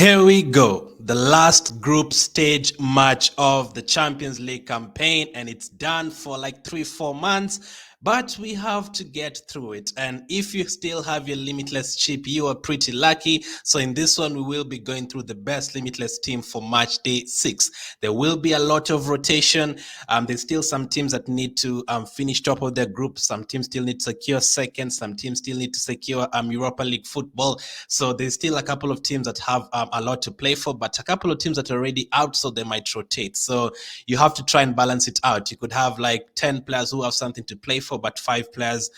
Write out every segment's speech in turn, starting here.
Here we go, the last group stage match of the Champions League campaign, and it's done for like 3-4 months, but we have to get through it. And if you still have your Limitless chip, you are pretty lucky. So in this one, we will be going through the best Limitless team for match day 6. There will be a lot of rotation. There's still some teams that need to finish top of their group. Some teams still need to secure second. Some teams still need to secure Europa League football. So there's still a couple of teams that have a lot to play for, but a couple of teams that are already out, so they might rotate. So you have to try and balance it out. You could have like 10 players who have something to play for, but 5 players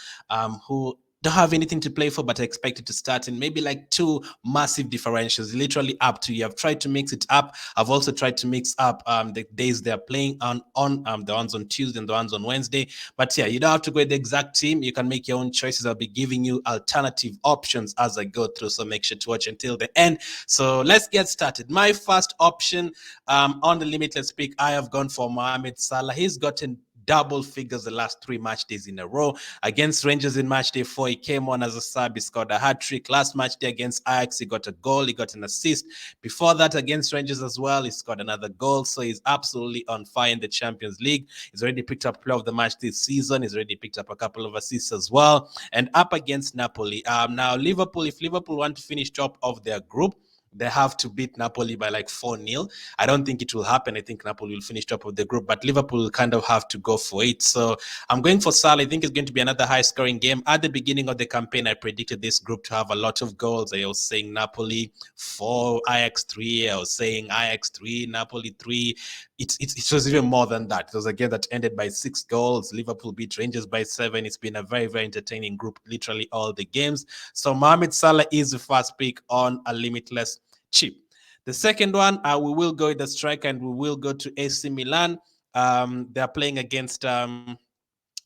who don't have anything to play for but are expected to start, and maybe like 2 massive differentials. Literally up to you. I've tried to mix it up. I've also tried to mix up the days they're playing on the ones on Tuesday and the ones on Wednesday. But yeah, you don't have to go with the exact team. You can make your own choices. I'll be giving you alternative options as I go through, so make sure to watch until the end. So let's get started. My first option on the Limitless pick, I have gone for Mohamed Salah. He's gotten double figures the last 3 match days in a row. Against Rangers in match day 4, he came on as a sub. He scored a hat-trick. Last match day against Ajax, he got a goal. He got an assist. Before that, against Rangers as well, he scored another goal. So he's absolutely on fire in the Champions League. He's already picked up player of the match this season. He's already picked up a couple of assists as well. And up against Napoli. Now, Liverpool, if Liverpool want to finish top of their group, they have to beat Napoli by like 4-0. I don't think it will happen. I think Napoli will finish top of the group, but Liverpool will kind of have to go for it. So I'm going for Salah. I think it's going to be another high-scoring game. At the beginning of the campaign, I predicted this group to have a lot of goals. I was saying Napoli 4, Ajax 3. I was saying Ajax 3, Napoli 3. It was even more than that. It was a game that ended by 6 goals. Liverpool beat Rangers by 7. It's been a very, very entertaining group, literally all the games. So Mohamed Salah is the first pick on a Limitless chip. The second one, we will go with the striker, and we will go to AC Milan. They're playing against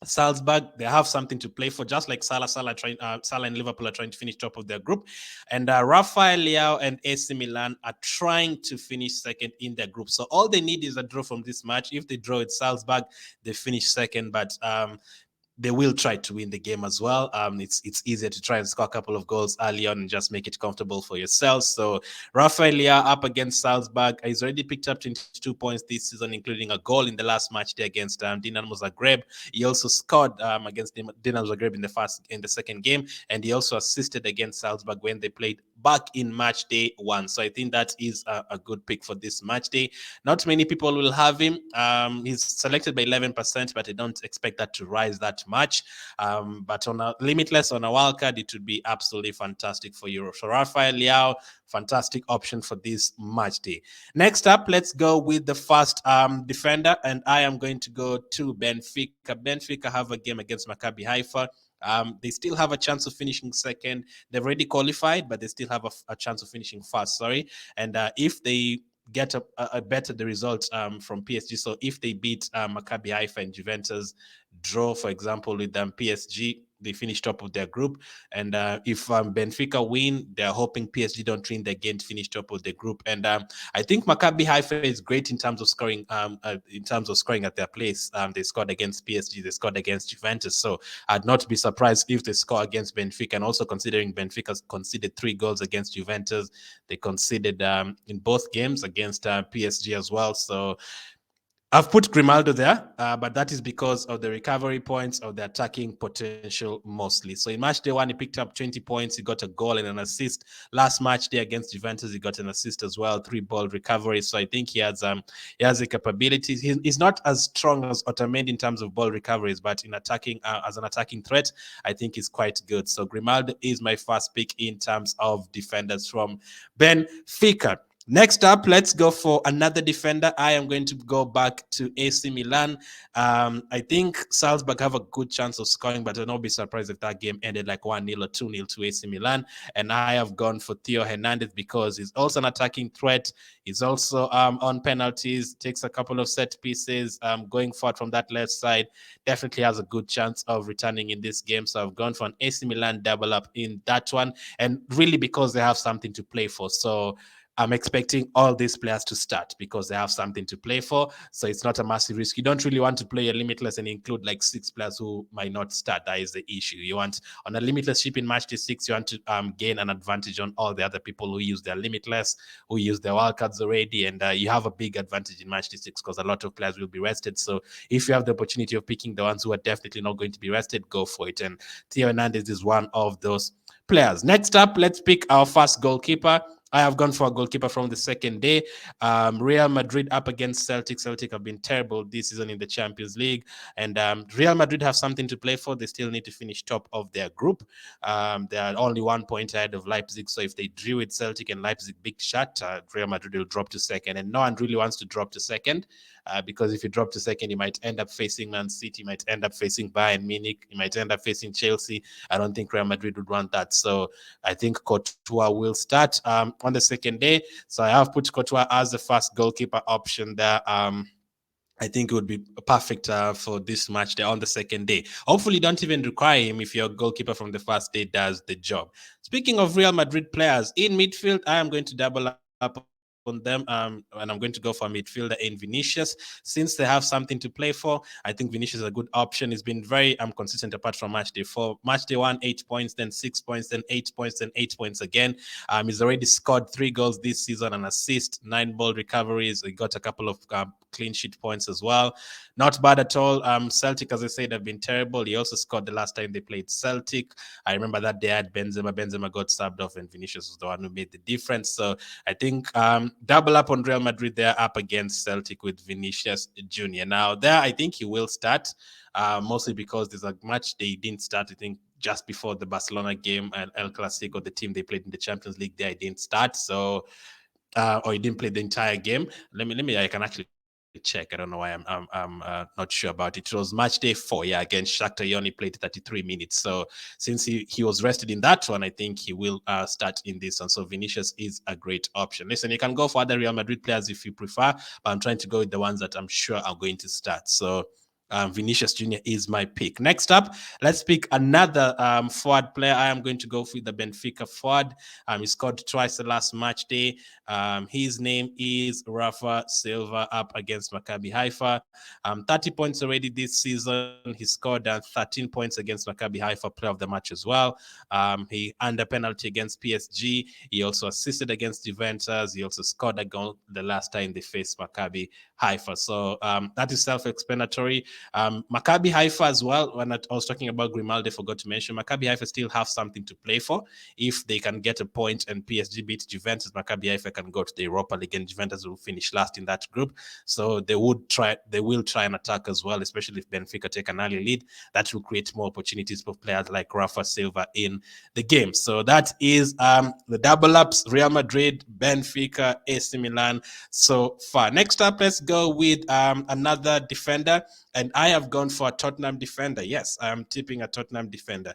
Salzburg. They have something to play for, just like Salah and Liverpool are trying to finish top of their group. And Rafael Leao and AC Milan are trying to finish second in their group. So all they need is a draw from this match. If they draw with Salzburg, they finish second. But they will try to win the game as well. It's easier to try and score a couple of goals early on and just make it comfortable for yourself. So Rafael Leao up against Salzburg. He's already picked up 22 points this season, including a goal in the last match day against Dinamo Zagreb. He also scored against Dinamo Zagreb in the second game, and he also assisted against Salzburg when they played back in match day 1. So I think that is a good pick for this match day. Not many people will have him. He's selected by 11%, but I don't expect that to rise that much. But on a Limitless, on a wildcard, it would be absolutely fantastic for you. So Rafael Leao, fantastic option for this match day. Next up, let's go with the first defender, and I am going to go to Benfica. Benfica have a game against Maccabi Haifa. They still have a chance of finishing second. They've already qualified, but they still have a chance of finishing first. And if they get a better the results from PSG, so if they beat Maccabi Haifa and Juventus, draw, for example, with PSG, they finish top of their group. And if Benfica win, they're hoping PSG don't win the game to finish top of the group. And I think Maccabi Haifa is great in terms of scoring. In terms of scoring at their place, they scored against PSG, they scored against Juventus. So I'd not be surprised if they score against Benfica. And also considering Benfica conceded 3 goals against Juventus, they conceded in both games against PSG as well. So I've put Grimaldo there, but that is because of the recovery points, of the attacking potential mostly. So in match day 1, he picked up 20 points. He got a goal and an assist. Last match day against Juventus, he got an assist as well, 3 ball recovery. So I think he has the capabilities. He's not as strong as Otamendi in terms of ball recoveries, but in attacking as an attacking threat, I think he's quite good. So Grimaldo is my first pick in terms of defenders from Benfica. Next up, let's go for another defender. I am going to go back to AC Milan. I think Salzburg have a good chance of scoring, but I'll not be surprised if that game ended like 1-0 or 2-0 to AC Milan. And I have gone for Theo Hernandez because he's also an attacking threat. He's also on penalties, takes a couple of set pieces, going forward from that left side. Definitely has a good chance of returning in this game. So I've gone for an AC Milan double up in that one. And really because they have something to play for. So I'm expecting all these players to start because they have something to play for. So it's not a massive risk. You don't really want to play a limitless and include like 6 players who might not start. That is the issue. You want on a limitless ship in Matchday 6, you want to gain an advantage on all the other people who use their limitless, who use their wildcards already, and you have a big advantage in Matchday 6 because a lot of players will be rested. So if you have the opportunity of picking the ones who are definitely not going to be rested, go for it. And Theo Hernandez is one of those players. Next up, let's pick our first goalkeeper. I have gone for a goalkeeper from the second day. Real Madrid up against Celtic. Celtic have been terrible this season in the Champions League. And Real Madrid have something to play for. They still need to finish top of their group. They are only 1 point ahead of Leipzig. So if they drew with Celtic and Leipzig big shot, Real Madrid will drop to second. And no one really wants to drop to second because if you drop to second, you might end up facing Man City, you might end up facing Bayern Munich, you might end up facing Chelsea. I don't think Real Madrid would want that. So I think Courtois will start on the second day. So I have put Courtois as the first goalkeeper option there. I think it would be perfect for this match there on the second day. Hopefully, you don't even require him if your goalkeeper from the first day does the job. Speaking of Real Madrid players, in midfield, I am going to double up on them and I'm going to go for a midfielder in Vinicius. Since they have something to play for, I think Vinicius is a good option. He's been very consistent apart from match day 4. Match day 1, 8 points, then 6 points, then 8 points, then 8 points again. He's already scored 3 goals this season, an assist, 9 ball recoveries. He got a couple of clean sheet points as well. Not bad at all. Celtic, as I said, have been terrible. He also scored the last time they played Celtic. I remember that they had Benzema. Benzema got subbed off, and Vinicius was the one who made the difference. So I think double up on Real Madrid there up against Celtic with Vinicius Jr. Now there, I think he will start, mostly because there's a match they didn't start. I think just before the Barcelona game and El Clasico, the team they played in the Champions League, there didn't start. So or he didn't play the entire game. Let me. I can actually check. I don't know why I'm not sure about it. It was match day 4, yeah, against Shakhtar. He only played 33 minutes. So since he was rested in that one, I think he will start in this one. So Vinicius is a great option. Listen, you can go for other Real Madrid players if you prefer, but I'm trying to go with the ones that I'm sure are going to start. So Vinicius Jr. is my pick. Next up, let's pick another forward player. I am going to go for the Benfica forward. He scored twice the last match day. His name is Rafa Silva up against Maccabi Haifa. 30 points already this season. He scored 13 points against Maccabi Haifa, player of the match as well. He earned a penalty against PSG. He also assisted against Juventus. He also scored a goal the last time they faced Maccabi Haifa. So that is self-explanatory. Maccabi Haifa as well, when I was talking about Grimaldi, forgot to mention, Maccabi Haifa still have something to play for. If they can get a point and PSG beat Juventus, Maccabi Haifa can go to the Europa League and Juventus will finish last in that group. So they will try and attack as well, especially if Benfica take an early lead. That will create more opportunities for players like Rafa Silva in the game. So that is the double ups, Real Madrid, Benfica, AC Milan so far. Next up, let's go with another defender. And I have gone for a Tottenham defender. Yes, I'm tipping a Tottenham defender.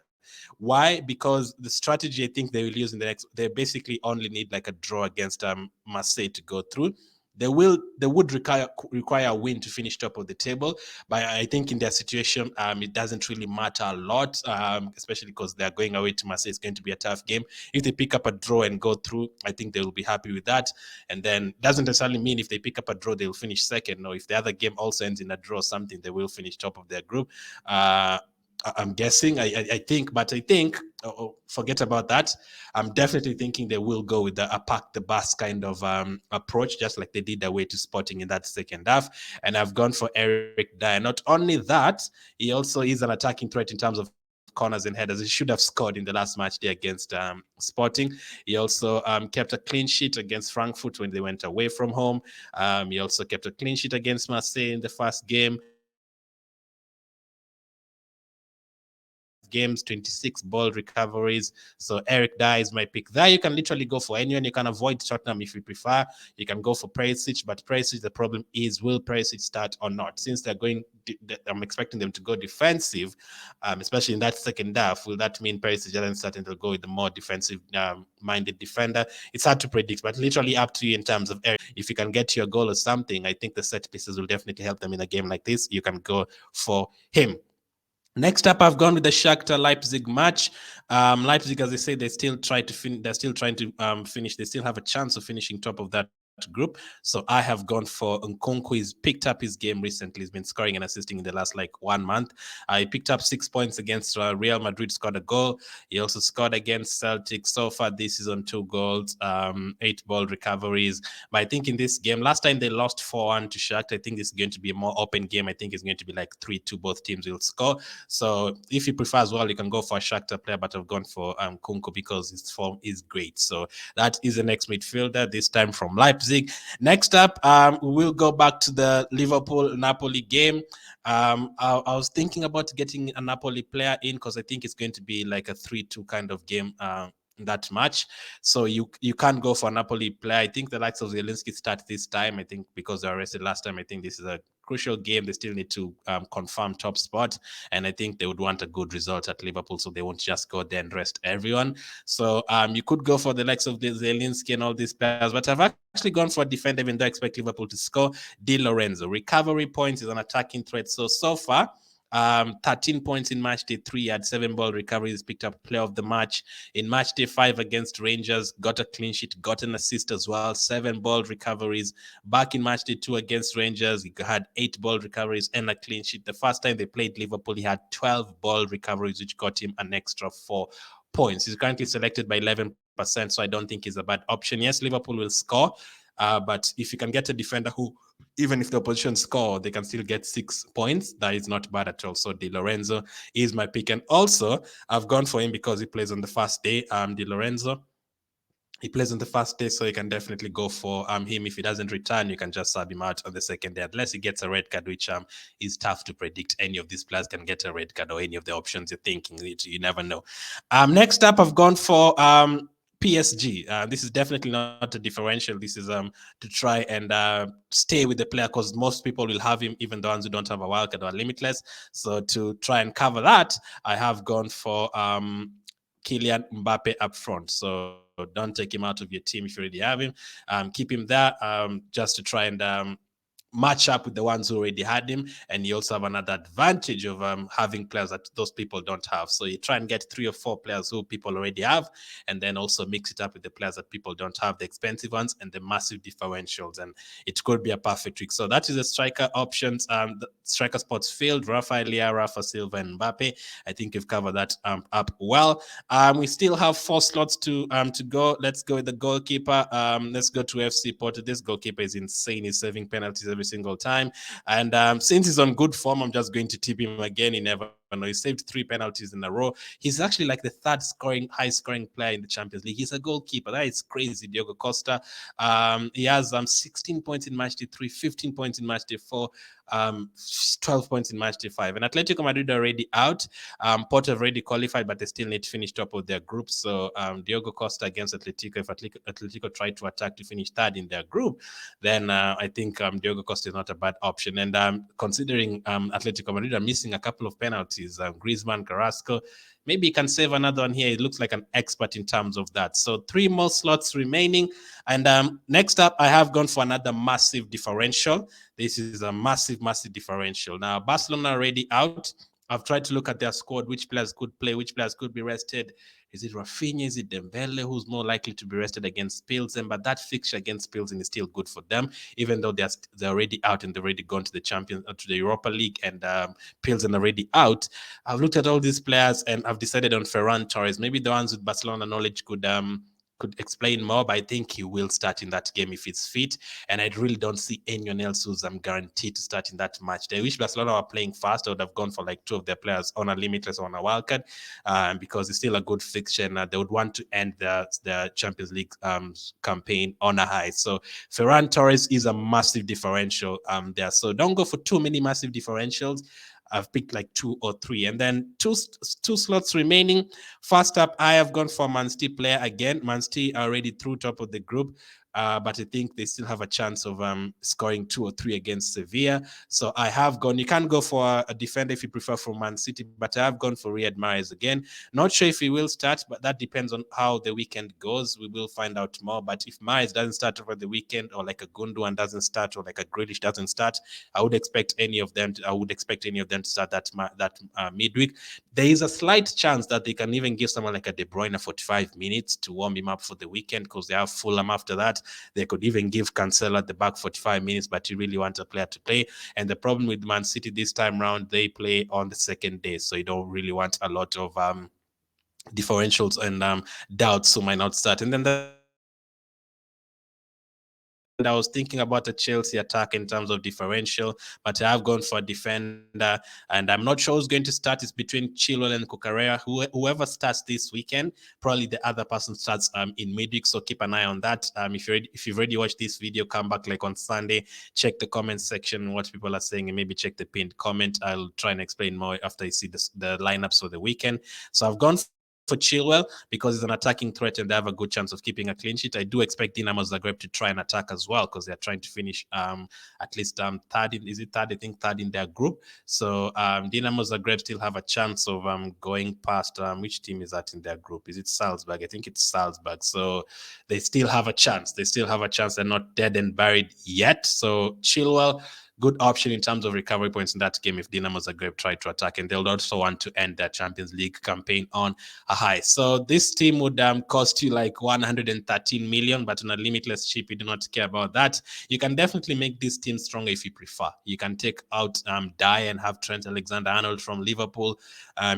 Why? Because the strategy I think they will use in the next, they basically only need like a draw against Marseille to go through. They would require a win to finish top of the table, but I think in their situation, it doesn't really matter a lot, especially because they're going away to Marseille. It's going to be a tough game. If they pick up a draw and go through, I think they will be happy with that. And then doesn't necessarily mean if they pick up a draw, they'll finish second. Or if the other game also ends in a draw, something, they will finish top of their group. I'm guessing. I think, forget about that. I'm definitely thinking they will go with a pack the bus kind of approach, just like they did away to Sporting in that second half. And I've gone for Eric Dyer. Not only that, he also is an attacking threat in terms of corners and headers. He should have scored in the last match day against Sporting. He also kept a clean sheet against Frankfurt when they went away from home. He also kept a clean sheet against Marseille in the first game. Games, 26 ball recoveries. So Eric Dyer is my pick there. You can literally go for anyone. You can avoid Tottenham if you prefer. You can go for Perisic, but Perisic, the problem is, will Perisic start or not? Since they're going, I'm expecting them to go defensive, especially in that second half. Will that mean Perisic doesn't start and they'll go with the more defensive minded defender? It's hard to predict, but literally up to you in terms of Eric. If you can get your goal or something, I think the set pieces will definitely help them in a game like this. You can go for him. Next up, I've gone with the Shakhtar Leipzig match. Leipzig, as I say, they still try to they're still trying to finish. They still have a chance of finishing top of that group. So I have gone for Nkunku. He's picked up his game recently. He's been scoring and assisting in the last like 1 month. He picked up 6 points against Real Madrid, scored a goal. He also scored against Celtic. So far this season, 2 goals, 8 ball recoveries. But I think in this game, last time they lost 4-1 to Shakhtar. I think this is going to be a more open game. I think it's going to be like 3-2. Both teams will score. So if you prefer as well, you can go for a Shakhtar player, but I've gone for Kunku because his form is great. So that is the next midfielder, this time from Leipzig. Next up, we'll go back to the Liverpool-Napoli game. I was thinking about getting a Napoli player in because I think it's going to be like a 3-2 kind of game. That match. So you can't go for a Napoli player. I think the likes of Zielinski start this time. I think because they were arrested last time, I think this is a crucial game. They still need to confirm top spot, and I think they would want a good result at Liverpool, so they won't just go there and rest everyone. So you could go for the likes of the Zielinski and all these players, but I've actually gone for a defender, even though I expect Liverpool to score. Di Lorenzo, recovery points, is an attacking threat. So far, 13 points in match day 3, had 7 ball recoveries, picked up player of the match. In match day 5 against Rangers, got a clean sheet, got an assist as well, 7 ball recoveries. Back in match day 2 against Rangers, he had 8 ball recoveries and a clean sheet. The first time they played Liverpool, he had 12 ball recoveries, which got him an extra 4 points. He's currently selected by 11%, so I don't think he's a bad option. Yes, Liverpool will score, but if you can get a defender who, even if the opposition score, they can still get 6 points. That is not bad at all. So Di Lorenzo is my pick. And also, I've gone for him because he plays on the first day. Di Lorenzo, he plays on the first day, so you can definitely go for him. If he doesn't return, you can just sub him out on the second day, unless he gets a red card, which is tough to predict. Any of these players can get a red card, or any of the options you're thinking. You never know. Next up, I've gone for PSG. This is definitely not a differential. This is to try and stay with the player, because most people will have him, even the ones who don't have a wildcard or limitless. So to try and cover that, I have gone for Kylian Mbappe up front. So don't take him out of your team if you already have him. Keep him there just to try and match up with the ones who already had him, and you also have another advantage of having players that those people don't have. So you try and get 3 or 4 players who people already have, and then also mix it up with the players that people don't have, the expensive ones and the massive differentials, and it could be a perfect trick. So that is the striker options. The striker spots filled: Rafael Leao, Rafa Silva, and Mbappe. I think we've covered that up well. We still have 4 slots to go. Let's go with the goalkeeper. Let's go to FC Porto. This goalkeeper is insane. He's saving penalties every single time. And since he's on good form, I'm just going to tip him again. You never know. He saved 3 penalties in a row. He's actually like the third high scoring player in the Champions League. He's a goalkeeper. That is crazy. Diogo Costa. He has 16 points in match day 3, 15 points in match day 4, 12 points in match day 5. And Atletico Madrid are already out. Porto have already qualified, but they still need to finish top of their group. So Diogo Costa against Atletico, if Atletico try to attack to finish third in their group, then I think Diogo Costa is not a bad option. And considering Atletico Madrid are missing a couple of penalties, Griezmann, Carrasco, maybe he can save another one here. He looks like an expert in terms of that. So 3 more slots remaining. And next up, I have gone for another massive differential. This is a massive, massive differential. Now, Barcelona already out. I've tried to look at their squad, which players could play, which players could be rested. Is it Rafinha? Is it Dembele? Who's more likely to be rested against Pilsen? But that fixture against Pilsen is still good for them, even though they're already out and they've already gone to the Champions, to the Europa League, and Pilsen already out. I've looked at all these players and I've decided on Ferran Torres. Maybe the ones with Barcelona knowledge could explain more, but I think he will start in that game if it's fit. And I really don't see anyone else who's guaranteed to start in that match. They wish Barcelona were playing fast. I would have gone for like 2 of their players on a limitless or on a wildcard, because it's still a good fixture, and they would want to end the Champions League campaign on a high. So Ferran Torres is a massive differential there. So don't go for too many massive differentials. I've picked like 2 or 3, and then two slots remaining. First up, I have gone for Man City player again. Man City are already through top of the group. but I think they still have a chance of scoring 2 or 3 against Sevilla. So I have gone. You can go for a defender if you prefer from Man City, but I have gone for Riyad Mahrez again. Not sure if he will start, but that depends on how the weekend goes. We will find out more. But if Mahrez doesn't start over the weekend, or like a Gundogan doesn't start, or like a Grealish doesn't start, I would expect any of them. To start that midweek. There is a slight chance that they can even give someone like a De Bruyne 45 minutes to warm him up for the weekend, because they have Fulham after that. They could even give Cancelo at the back 45 minutes, but you really want a player to play. And the problem with Man City this time round, they play on the second day, so you don't really want a lot of differentials and doubts who might not start. And then the last one is and I was thinking about a Chelsea attack in terms of differential, but I have gone for a defender, and I'm not sure who's going to start. It's between Chilwell and Cucurella. Whoever starts this weekend, probably the other person starts in midweek. So keep an eye on that. If you've already watched this video, come back like on Sunday, check the comment section, what people are saying, and maybe check the pinned comment. I'll try and explain more after you see the lineups for the weekend. So I've gone for Chilwell because he's an attacking threat and they have a good chance of keeping a clean sheet. I do expect Dinamo Zagreb to try and attack as well because they're trying to finish at least third in, is it third? I think third in their group. So Dinamo Zagreb still have a chance of going past which team is that in their group? Is it Salzburg? I think it's Salzburg. So they still have a chance. They're not dead and buried yet. So Chilwell, good option in terms of recovery points in that game if Dinamo Zagreb try to attack, and they'll also want to end their Champions League campaign on a high. So this team would cost you like 113 million, but on a limitless chip, you do not care about that. You can definitely make this team stronger if you prefer. You can take out Dye and have Trent Alexander-Arnold from Liverpool.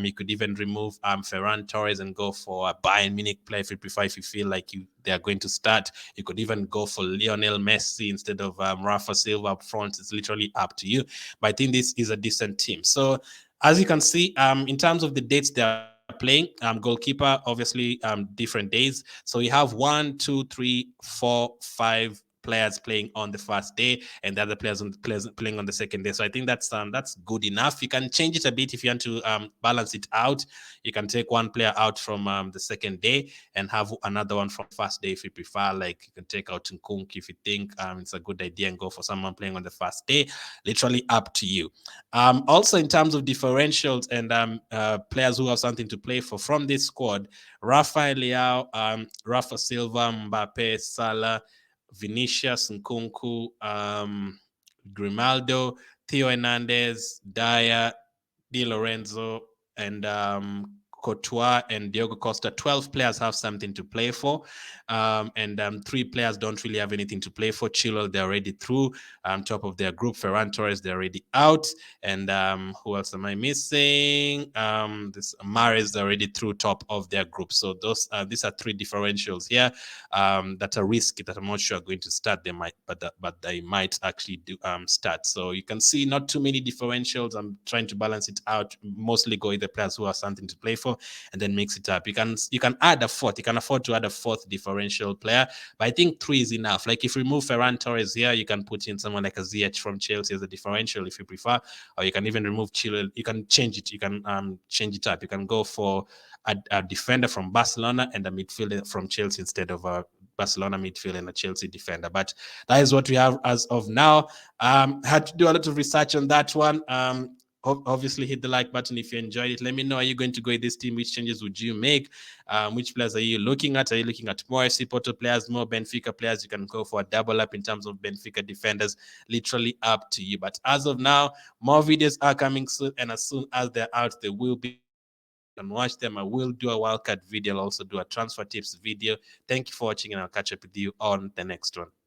You could even remove Ferran Torres and go for a Bayern Munich player if you prefer, if you feel like they are going to start. You could even go for Lionel Messi instead of Rafa Silva up front. It's literally up to you. But I think this is a decent team. So as you can see, in terms of the dates they are playing, goalkeeper, obviously different days. So you have 1, 2, 3, 4, 5 players playing on the first day and the other players playing on the second day. So I think that's good enough. You can change it a bit if you want to balance it out. You can take one player out from the second day and have another one from the first day if you prefer. Like you can take out Nkunku if you think it's a good idea and go for someone playing on the first day. Literally up to you. Also, in terms of differentials and players who have something to play for from this squad, Rafael Leao, Rafa Silva, Mbappe, Salah, Vinicius, Nkunku, Grimaldo, Theo Hernandez, Dyer, Di Lorenzo, and Courtois and Diogo Costa. 12 players have something to play for, and 3 players don't really have anything to play for. Chilwell, they're already through top of their group. Ferran Torres, they're already out. And who else am I missing? This Mahrez, they're already through top of their group. So these are 3 differentials here that are risky, that I'm not sure are going to start. They might, but they might actually do start. So you can see not too many differentials. I'm trying to balance it out. Mostly go with the players who have something to play for, and then mix it up. You can add a fourth. You can afford to add a fourth differential player, but I think 3 is enough. Like if you remove Ferran Torres here, you can put in someone like a ZH from Chelsea as a differential if you prefer, or you can even remove Chilwell. You can change it. You can change it up. You can go for a defender from Barcelona and a midfielder from Chelsea instead of a Barcelona midfield and a Chelsea defender. But that is what we have as of now. Had to do a lot of research on that one. Obviously hit the like button if you enjoyed it. Let me know, are you going to go with this team? Which changes would you make? Which players are you looking at? Are you looking at more FC Porto players, more Benfica players? You can go for a double up in terms of Benfica defenders. Literally up to you. But as of now, more videos are coming soon, and as soon as they're out, they will be and watch them. I will do a wildcard video. I'll also do a transfer tips video. Thank you for watching, and I'll catch up with you on the next one.